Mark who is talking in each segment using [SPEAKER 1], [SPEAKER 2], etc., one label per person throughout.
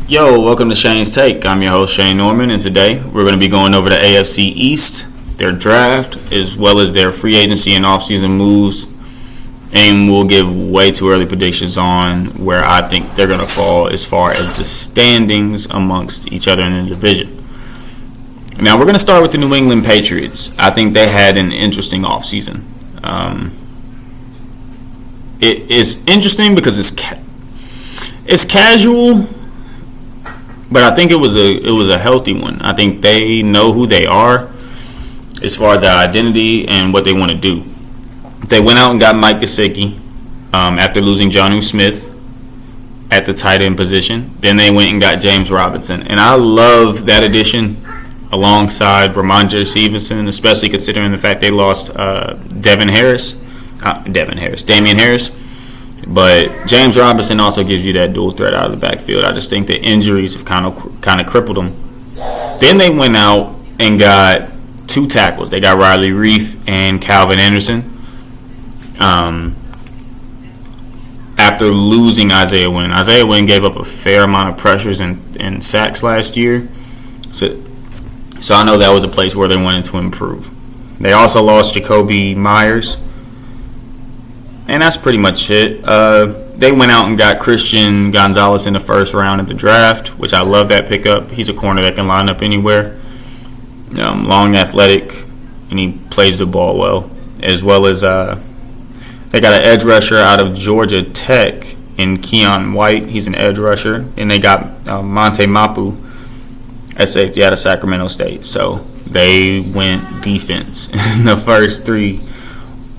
[SPEAKER 1] Yo, welcome to Shane's Take. I'm your host, Shane Norman, and today we're going to be going over the AFC East, their draft, as well as their free agency and offseason moves, and we'll give way too early predictions on where I think they're going to fall as far as the standings amongst each other in the division. Now, we're going to start with the New England Patriots. I think they had an interesting offseason. It is interesting because it's casual, but I think it was a healthy one. I think they know who they are as far as their identity and what they want to do. They went out and got Mike Gesicki after losing Jonnu Smith at the tight end position. Then they went and got James Robinson. And I love that addition alongside Ramondre Stevenson, especially considering the fact they lost Damian Harris. But James Robinson also gives you that dual threat out of the backfield. I just think the injuries have kind of crippled them. Then they went out and got two tackles. They got Riley Reif and Calvin Anderson. After losing Isaiah Wynn. Isaiah Wynn gave up a fair amount of pressures and sacks last year. So I know that was a place where they wanted to improve. They also lost Jacoby Myers. And that's pretty much it. They went out and got Christian Gonzalez in the first round of the draft, which I love that pickup. He's a corner that can line up anywhere. Long, athletic, and he plays the ball well. As well as they got an edge rusher out of Georgia Tech in Keon White. He's an edge rusher. And they got Monte Mapu at safety out of Sacramento State. So they went defense in the first three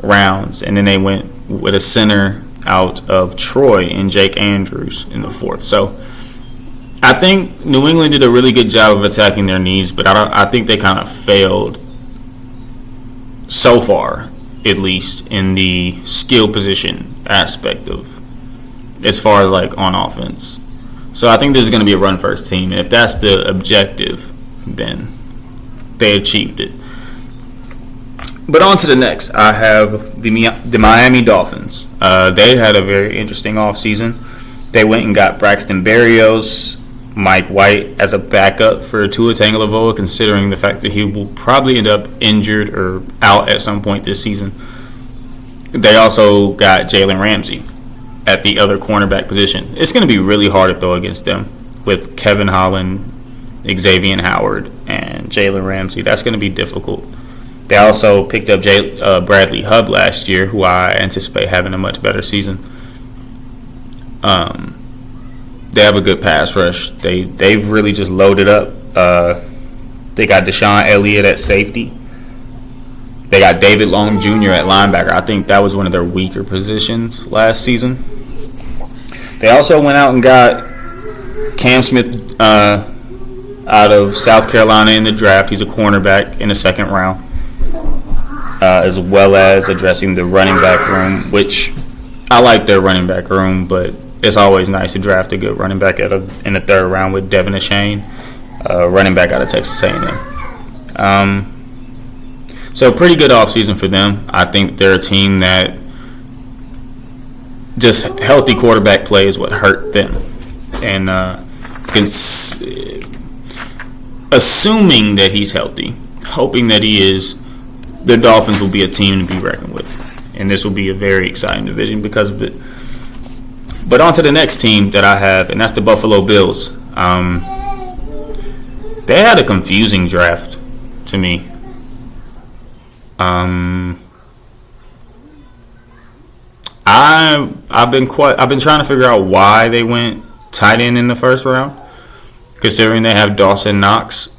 [SPEAKER 1] rounds. And then they went with a center out of Troy and Jake Andrews in the fourth. So I think New England did a really good job of attacking their needs, but I think they kind of failed so far, at least in the skill position aspect of as far as like on offense. So I think this is going to be a run first team, and if that's the objective, then they achieved it. But on to the next. I have the Miami Dolphins. They had a very interesting offseason. They went and got Braxton Berrios, Mike White as a backup for Tua Tagovailoa, considering the fact that he will probably end up injured or out at some point this season. They also got Jalen Ramsey at the other cornerback position. It's going to be really hard to throw against them with Kevin Holland, Xavier Howard, and Jalen Ramsey. That's going to be difficult. They also picked up Bradley Hubb last year, who I anticipate having a much better season. They have a good pass rush. They've really just loaded up. They got Deshaun Elliott at safety. They got David Long Jr. at linebacker. I think that was one of their weaker positions last season. They also went out and got Cam Smith out of South Carolina in the draft. He's a cornerback in the second round. As well as addressing the running back room, which I like their running back room, but it's always nice to draft a good running back in the third round with Devin Achane, running back out of Texas A&M. So pretty good offseason for them. I think they're a team that just healthy quarterback play is what hurt them. And assuming that he's healthy, hoping that he is, the Dolphins will be a team to be reckoned with. And this will be a very exciting division because of it. But on to the next team that I have, and that's the Buffalo Bills. They had a confusing draft to me. I've been trying to figure out why they went tight end in the first round, considering they have Dawson Knox.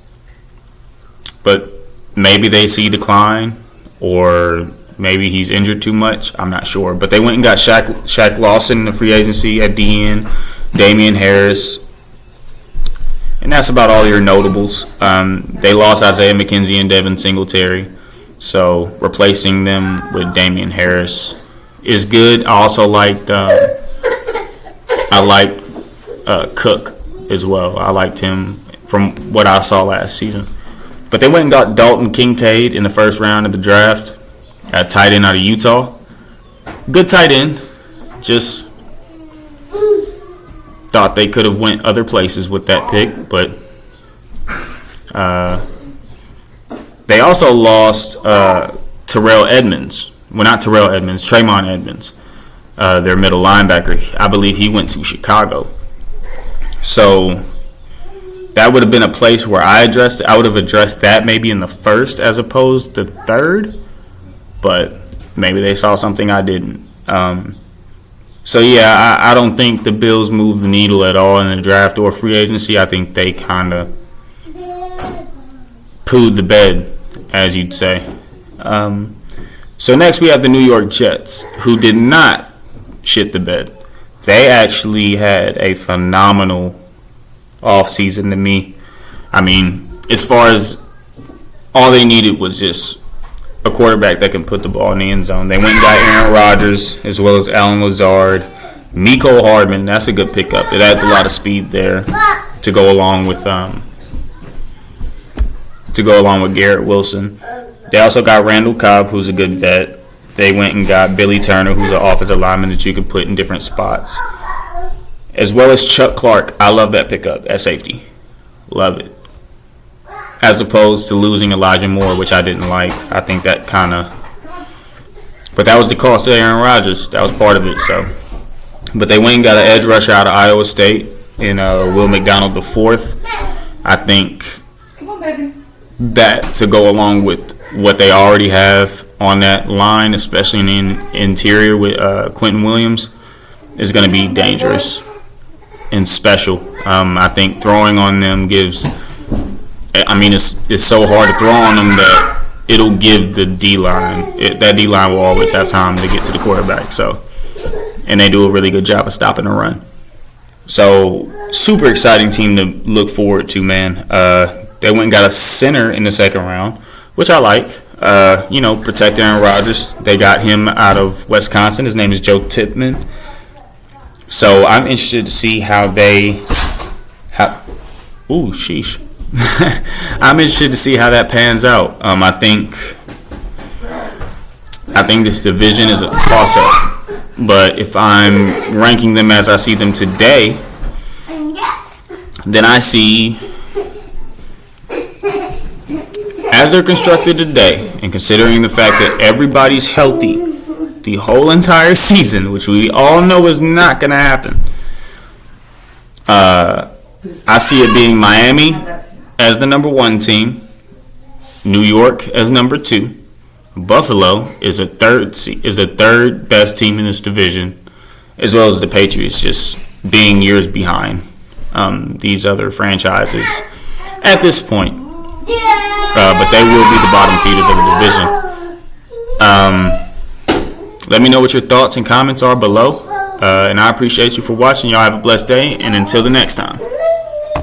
[SPEAKER 1] But maybe they see decline, or maybe he's injured too much. I'm not sure. But they went and got Shaq Lawson in the free agency at DN, Damian Harris, and that's about all your notables. They lost Isaiah McKenzie and Devin Singletary, so replacing them with Damian Harris is good. I also liked Cook as well. I liked him from what I saw last season. But they went and got Dalton Kincaid in the first round of the draft, a tight end out of Utah. Good tight end. Just Thought they could have went other places with that pick, but they also lost Terrell Edmonds. Well, not Terrell Edmonds, Tremont Edmonds, their middle linebacker. I believe he went to Chicago. So that would have been a place where I would have addressed that maybe in the first as opposed to third, but maybe they saw something I didn't. So yeah, I don't think the Bills moved the needle at all in the draft or free agency. I think they kind of pooed the bed, as you'd say. So next we have the New York Jets, who did not shit the bed. They actually had a phenomenal offseason to me. I mean, as far as all they needed was just a quarterback that can put the ball in the end zone. They went and got Aaron Rodgers as well as Alan Lazard. Mecole Hardman, that's a good pickup. It adds a lot of speed there to go along with Garrett Wilson. They also got Randall Cobb, who's a good vet. They went and got Billy Turner, who's an offensive lineman that you can put in different spots, as well as Chuck Clark. I love that pickup at safety. Love it. As opposed to losing Elijah Moore, which I didn't like. I think that kind of... But that was the cost of Aaron Rodgers. That was part of it. So, but they went and got an edge rusher out of Iowa State in Will McDonald IV. I think that to go along with what they already have on that line, especially in the interior with Quentin Williams, is going to be dangerous and special. I think throwing on them gives... I mean, it's so hard to throw on them that it'll give the D-line. That D-line will always have time to get to the quarterback. So, and they do a really good job of stopping the run. So, super exciting team to look forward to, man. They went and got a center in the second round, which I like. Protect Aaron Rodgers. They got him out of Wisconsin. His name is Joe Tippmann. So, I'm interested to see how they... Ooh, sheesh. I'm interested to see how that pans out. I think this division is a toss-up. But if I'm ranking them as I see them today, then I see, as they're constructed today, and considering the fact that everybody's healthy the whole entire season, which we all know is not going to happen, I see it being Miami as the number 1 team, New York as number 2, Buffalo is the third best team in this division, as well as the Patriots just being years behind these other franchises at this point. But they will be the bottom feeders of the division. Let me know what your thoughts and comments are below, and I appreciate you for watching. Y'all have a blessed day, and until the next time.